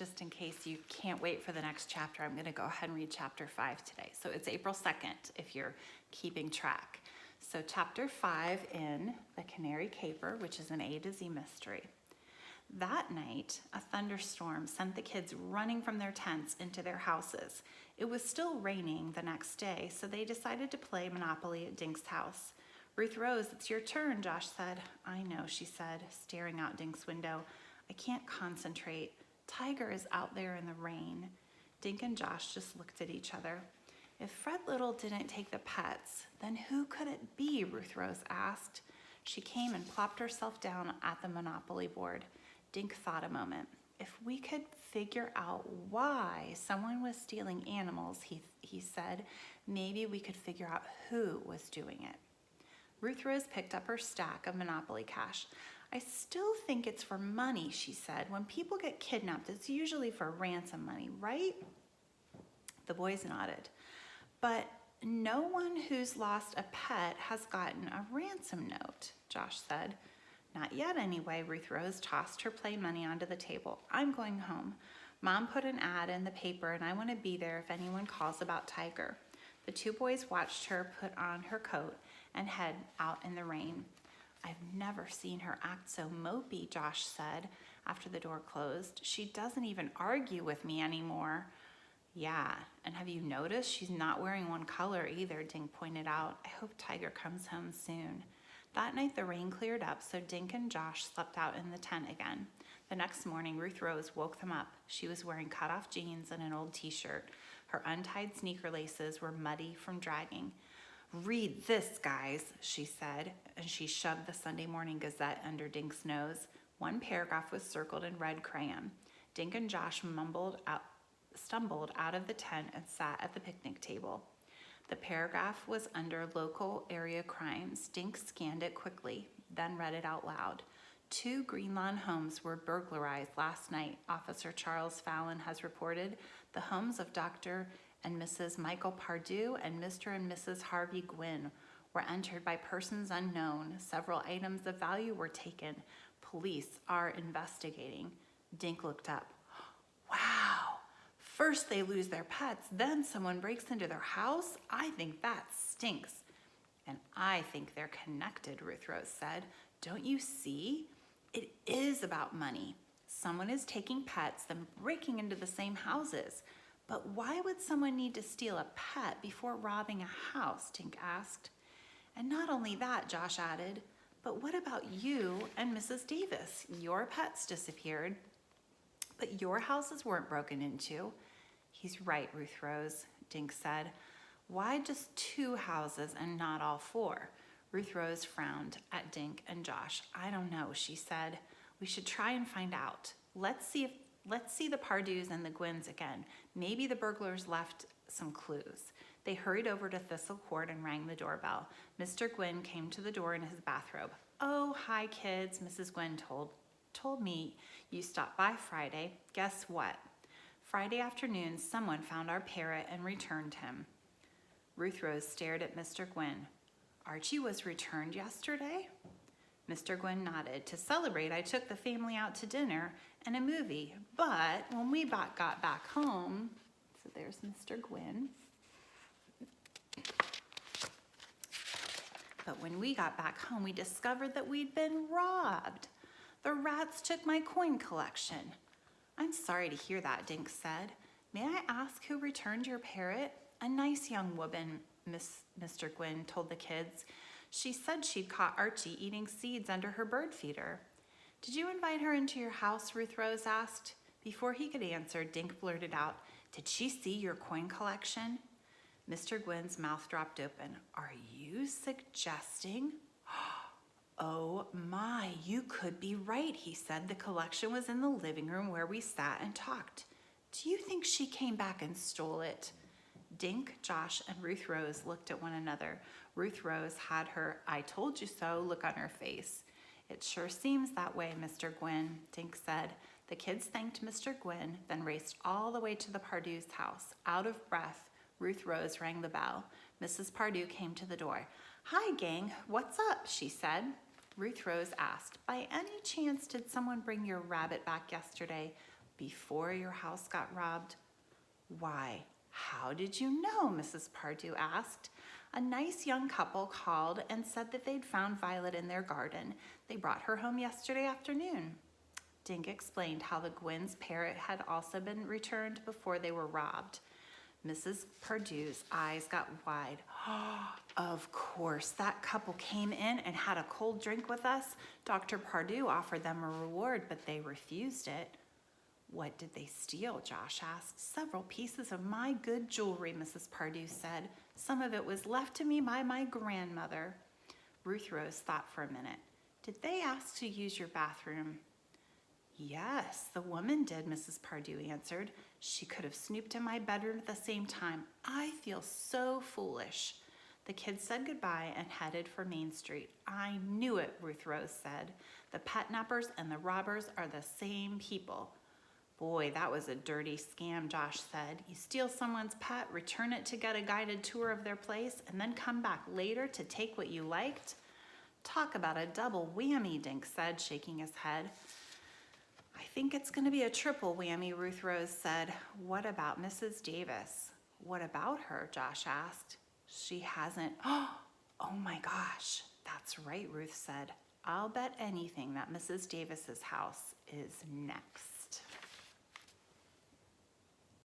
just in case you can't wait for the next chapter, I'm going to go ahead and read chapter 5 today. So it's April 2nd if you're keeping track. So chapter 5 in the Canary Caper, which is an A to Z mystery. That night, a thunderstorm sent the kids running from their tents into their houses. It was still raining the next day, so they decided to play Monopoly at Dink's house. Ruth Rose, it's your turn, Josh said. I know, she said, staring out Dink's window. I can't concentrate. Tiger is out there in the rain. Dink and Josh just looked at each other. If Fred Little didn't take the pets, then who could it be? Ruth Rose asked. She came and plopped herself down at the Monopoly board. Dink thought a moment. If we could figure out why someone was stealing animals, he said, maybe we could figure out who was doing it. Ruth Rose picked up her stack of Monopoly cash. I still think it's for money, she said. When people get kidnapped, it's usually for ransom money, right? The boys nodded. But no one who's lost a pet has gotten a ransom note, Josh said. Not yet anyway, Ruth Rose tossed her play money onto the table. I'm going home. Mom put an ad in the paper and I want to be there if anyone calls about Tiger. The two boys watched her put on her coat and head out in the rain. I've never seen her act so mopey, Josh said after the door closed. She doesn't even argue with me anymore. Yeah, and have you noticed she's not wearing one color either, Dink pointed out. I hope Tiger comes home soon. That night the rain cleared up, so Dink and Josh slept out in the tent again. The next morning, Ruth Rose woke them up. She was wearing cut-off jeans and an old t-shirt. Her untied sneaker laces were muddy from dragging. Read this, guys, she said, and she shoved the Sunday Morning Gazette under Dink's nose. One paragraph was circled in red crayon. Dink and Josh stumbled out of the tent and sat at the picnic table. The paragraph was under local area crimes. Dink scanned it quickly, then read it out loud. 2 Green Lawn homes were burglarized last night, Officer Charles Fallon has reported. The homes of Dr. and Mrs. Michael Pardue and Mr. and Mrs. Harvey Gwynn were entered by persons unknown. Several items of value were taken. Police are investigating. Dink looked up. Wow! First they lose their pets, then someone breaks into their house? I think that stinks. And I think they're connected, Ruth Rose said. Don't you see? It is about money. Someone is taking pets, then breaking into the same houses. But why would someone need to steal a pet before robbing a house? Dink asked. And not only that, Josh added, but what about you and Mrs. Davis? Your pets disappeared, but your houses weren't broken into. He's right, Ruth Rose, Dink said. Why just 2 houses and not all 4? Ruth Rose frowned at Dink and Josh. I don't know, she said. We should try and find out. Let's see the Pardues and the Gwynns again. Maybe the burglars left some clues. They hurried over to Thistle Court and rang the doorbell. Mr. Gwynn came to the door in his bathrobe. Oh, hi, kids, Mrs. Gwynn told me you stopped by Friday. Guess what? Friday afternoon, someone found our parrot and returned him. Ruth Rose stared at Mr. Gwynn. Archie was returned yesterday? Mr. Gwynn nodded. To celebrate, I took the family out to dinner and a movie. But when we got back home, so there's Mr. Gwynn. But when we got back home, we discovered that we'd been robbed. The rats took my coin collection. I'm sorry to hear that, Dink said. May I ask who returned your parrot? A nice young woman, Mr. Gwynn told the kids. She said she'd caught Archie eating seeds under her bird feeder. Did you invite her into your house? Ruth Rose asked. Before he could answer, Dink blurted out, Did she see your coin collection? Mr. Gwynn's mouth dropped open. Are you suggesting? Oh my, you could be right, he said. The collection was in the living room where we sat and talked. Do you think she came back and stole it? Dink, Josh, and Ruth Rose looked at one another. Ruth Rose had her I told you so look on her face. It sure seems that way, Mr. Gwynn, Dink said. The kids thanked Mr. Gwynn, then raced all the way to the Pardue's house. Out of breath, Ruth Rose rang the bell. Mrs. Pardue came to the door. Hi, gang, what's up, she said. Ruth Rose asked, by any chance did someone bring your rabbit back yesterday? before your house got robbed? Why, how did you know? Mrs. Pardue asked. A nice young couple called and said that they'd found Violet in their garden. They brought her home yesterday afternoon. Dink explained how the Gwyn's parrot had also been returned before they were robbed. Mrs. Pardue's eyes got wide. Of course, that couple came in and had a cold drink with us. Dr. Pardue offered them a reward, but they refused it. What did they steal? Josh asked. Several pieces of my good jewelry, Mrs. Pardue said. Some of it was left to me by my grandmother. Ruth Rose thought for a minute. Did they ask to use your bathroom? Yes, the woman did, Mrs. Pardue answered. She could have snooped in my bedroom at the same time. I feel so foolish. The kids said goodbye and headed for Main Street. I knew it, Ruth Rose said. The pet-nappers and the robbers are the same people. Boy, that was a dirty scam, Josh said. You steal someone's pet, return it to get a guided tour of their place, and then come back later to take what you liked? Talk about a double whammy, Dink said, shaking his head. I think it's going to be a triple whammy, Ruth Rose said. What about Mrs. Davis? What about her? Josh asked. She hasn't. Oh my gosh. That's right, Ruth said. I'll bet anything that Mrs. Davis's house is next.